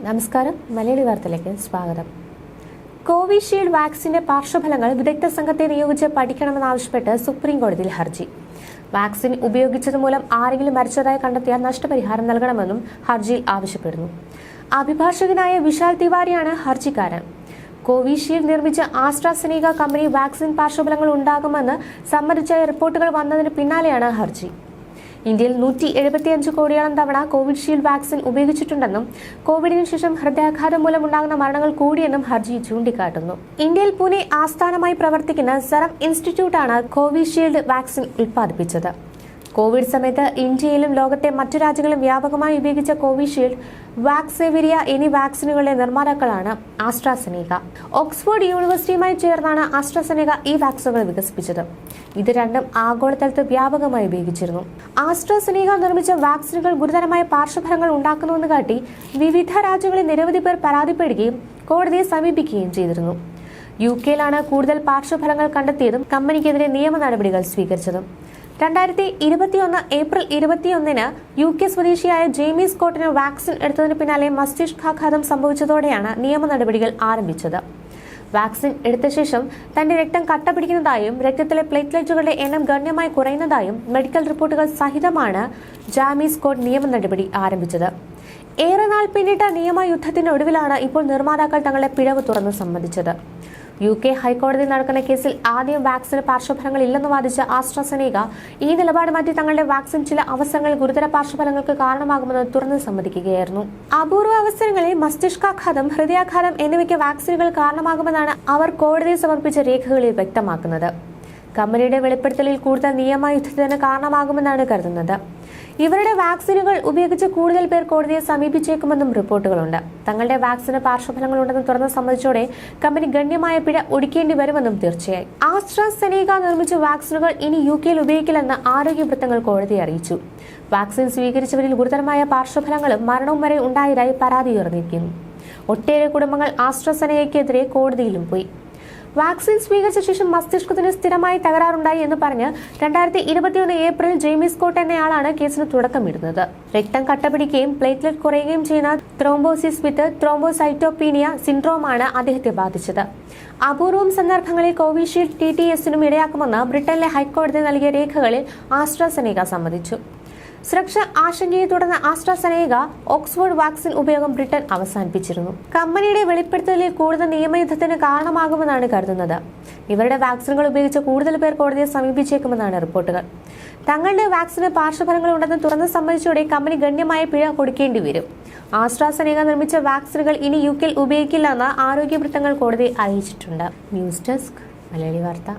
നമസ്കാരം, മലയാളി വാർത്തയിലേക്ക് സ്വാഗതം. കോവിഷീൽഡ് വാക്സിന്റെ പാർശ്വഫലങ്ങൾ വിദഗ്ധ സംഘത്തെ നിയോഗിച്ച് പഠിക്കണമെന്നാവശ്യപ്പെട്ട് സുപ്രീം കോടതിയിൽ ഹർജി. വാക്സിൻ ഉപയോഗിച്ചത് മൂലം ആരെങ്കിലും മരിച്ചതായി കണ്ടെത്തിയാൽ നഷ്ടപരിഹാരം നൽകണമെന്നും ഹർജിയിൽ ആവശ്യപ്പെടുന്നു. അഭിഭാഷകനായ വിശാൽ തിവാരിയാണ് ഹർജിക്കാരൻ. കോവിഷീൽഡ് നിർമ്മിച്ച ആസ്ട്രാസെനീക കമ്പനി വാക്സിൻ പാർശ്വഫലങ്ങൾ ഉണ്ടാകുമെന്ന് സമ്മതിച്ച റിപ്പോർട്ടുകൾ വന്നതിന് പിന്നാലെയാണ് ഹർജി. ഇന്ത്യയിൽ 175 കോടിയോളം തവണ കോവിഷീൽഡ് വാക്സിൻ ഉപയോഗിച്ചിട്ടുണ്ടെന്നും കോവിഡിന് ശേഷം ഹൃദയാഘാതം മൂലമുണ്ടാകുന്ന മരണങ്ങൾ കൂടിയെന്നും ഹർജി ചൂണ്ടിക്കാട്ടുന്നു. ഇന്ത്യയിൽ പൂനെ ആസ്ഥാനമായി പ്രവർത്തിക്കുന്ന സെറം ഇൻസ്റ്റിറ്റ്യൂട്ടാണ് കോവിഷീൽഡ് വാക്സിൻ ഉൽപ്പാദിപ്പിച്ചത്. കോവിഡ് സമയത്ത് ഇന്ത്യയിലും ലോകത്തെ മറ്റു രാജ്യങ്ങളിലും വ്യാപകമായി ഉപയോഗിച്ച കോവിഷീൽഡ്, വാക്സിവിരിയ എന്നീ വാക്സിനുകളുടെ നിർമ്മാതാക്കളാണ് ആസ്ട്രാസെനീക. ഓക്സ്ഫോർഡ് യൂണിവേഴ്സിറ്റിയുമായി ചേർന്നാണ് ആസ്ട്രാസെനീക ഈ വാക്സിനുകൾ വികസിപ്പിച്ചത്. ഇത് രണ്ടും ആഗോളതലത്തിൽ വ്യാപകമായി ഉപയോഗിച്ചിരുന്നു. ആസ്ട്രാസെനീക നിർമ്മിച്ച വാക്സിനുകൾ ഗുരുതരമായ പാർശ്വഫലങ്ങൾ ഉണ്ടാക്കുന്നുവെന്ന് കാട്ടി വിവിധ രാജ്യങ്ങളിൽ നിരവധി പേർ പരാതിപ്പെടുകയും കോടതിയെ സമീപിക്കുകയും ചെയ്തിരുന്നു. UK-യിലാണ് കൂടുതൽ പാർശ്വഫലങ്ങൾ കണ്ടെത്തിയതും കമ്പനിക്കെതിരെ നിയമ നടപടികൾ സ്വീകരിച്ചതും. 2021 ഏപ്രിൽ 21-ന് UK സ്വദേശിയായ ജെയ്മി സ്കോട്ടിന് വാക്സിൻ എടുത്തതിന് പിന്നാലെ മസ്തിഷ്കാഘാതം സംഭവിച്ചതോടെയാണ് നിയമ നടപടികൾ ആരംഭിച്ചത്. വാക്സിൻ എടുത്ത ശേഷം തന്റെ രക്തം കട്ട പിടിക്കുന്നതായും രക്തത്തിലെ പ്ലേറ്റ്ലെറ്റുകളുടെ എണ്ണം ഗണ്യമായി കുറയുന്നതായും മെഡിക്കൽ റിപ്പോർട്ടുകൾ സഹിതമാണ് ജെയ്മി സ്കോട്ട് നിയമ നടപടി ആരംഭിച്ചത്. ഏറെ നാൾ പിന്നിട്ട നിയമയുദ്ധത്തിന്റെ ഒടുവിലാണ് ഇപ്പോൾ നിർമ്മാതാക്കൾ തങ്ങളുടെ പിഴവ് തുറന്നു സമ്മതിച്ചത്. UK ഹൈക്കോടതി നടക്കുന്ന കേസിൽ ആദ്യം വാക്സിന് പാർശ്വഫലങ്ങൾ ഇല്ലെന്ന് വാദിച്ച ആസ്ട്രാസെനീക ഈ നിലപാട് മാറ്റി തങ്ങളുടെ വാക്സിൻ ചില അവസരങ്ങളിൽ ഗുരുതര പാർശ്വഫലങ്ങൾക്ക് കാരണമാകുമെന്ന് തുറന്നു സമ്മതിക്കുകയായിരുന്നു. അപൂർവ അവസരങ്ങളിൽ മസ്തിഷ്കാഘാതം, ഹൃദയാഘാതം എന്നിവയ്ക്ക് വാക്സിനുകൾ കാരണമാകുമെന്നാണ് അവർ കോടതിയിൽ സമർപ്പിച്ച രേഖകളിൽ വ്യക്തമാക്കുന്നത്. കമ്പനിയുടെ വെളിപ്പെടുത്തലിൽ കൂടുതൽ നിയമയുദ്ധത്തിന് കാരണമാകുമെന്നാണ് കരുതുന്നത്. ഇവരുടെ വാക്സിനുകൾ ഉപയോഗിച്ച് കൂടുതൽ പേർ കോടതിയെ സമീപിച്ചേക്കുമെന്നും റിപ്പോർട്ടുകളുണ്ട്. തങ്ങളുടെ വാക്സിന് പാർശ്വഫലങ്ങളുണ്ടെന്ന് തുറന്ന് സമ്മതിച്ചോടെ കമ്പനി ഗണ്യമായ പിഴ ഒടുക്കേണ്ടി വരുമെന്നും തീർച്ചയായും. ആസ്ട്രാസെനീക നിർമ്മിച്ച വാക്സിനുകൾ ഇനി UK-യിൽ ഉപയോഗിക്കില്ലെന്ന് ആരോഗ്യ വൃത്തങ്ങൾ കോടതിയെ അറിയിച്ചു. വാക്സിൻ സ്വീകരിച്ചവരിൽ ഗുരുതരമായ പാർശ്വഫലങ്ങളും മരണവും വരെ ഉണ്ടായതായി പരാതി ഉയർന്നിരിക്കുന്നു. ഒട്ടേറെ കുടുംബങ്ങൾ ആസ്ട്രാസെനീകയ്ക്കെതിരെ കോടതിയിലും പോയി. വാക്സിൻ സ്വീകരിച്ച ശേഷം മസ്തിഷ്കത്തിന് സ്ഥിരമായി തകരാറുണ്ടായി എന്ന് പറഞ്ഞ് 2021 ഏപ്രിൽ ജെയ്മി സ്കോട്ട് എന്നയാളാണ് കേസിന് തുടക്കമിടുന്നത്. രക്തം കട്ടപിടിക്കുകയും പ്ലേറ്റ്ലെറ്റ് കുറയുകയും ചെയ്യുന്ന ത്രോംബോസിസ് വിത്ത് ത്രോംബോസൈറ്റോപീനിയ സിൻഡ്രോമാണ് അദ്ദേഹത്തെ ബാധിച്ചത്. അപൂർവം സന്ദർഭങ്ങളിൽ കോവിഷീൽഡ് TTSനും ഇടയാക്കുമെന്ന് ബ്രിട്ടനിലെ ഹൈക്കോടതി നൽകിയ രേഖകളിൽ ആസ്ട്രാസെനീക സമ്മതിച്ചു. സുരക്ഷാ ആശങ്കയെ തുടർന്ന് ആസ്ട്രാസെനീക ഓക്സ്ഫോർഡ് വാക്സിൻ ഉപയോഗം ബ്രിട്ടൻ അവസാനിപ്പിച്ചിരുന്നു. കമ്പനിയുടെ വെളിപ്പെടുത്തലിൽ കൂടുതൽ നിയമയുദ്ധത്തിന് കാരണമാകുമെന്നാണ് കരുതുന്നത്. ഇവരുടെ വാക്സിനുകൾ ഉപയോഗിച്ച് കൂടുതൽ പേർ കോടതിയെ സമീപിച്ചേക്കുമെന്നാണ് റിപ്പോർട്ടുകൾ. തങ്ങളുടെ വാക്സിന് പാർശ്വഫലങ്ങൾ ഉണ്ടെന്ന് തുറന്ന് സമ്മതിച്ചതോടെ കമ്പനി ഗണ്യമായ പിഴ കൊടുക്കേണ്ടി വരും. ആസ്ട്രാസെനീക നിർമ്മിച്ച വാക്സിനുകൾ ഇനി UK-യിൽ ഉപയോഗിക്കില്ലെന്ന് ആരോഗ്യ വൃത്തങ്ങൾ കോടതിയെ അറിയിച്ചിട്ടുണ്ട്. ന്യൂസ് ഡെസ്ക്, മലയാളി വാർത്ത.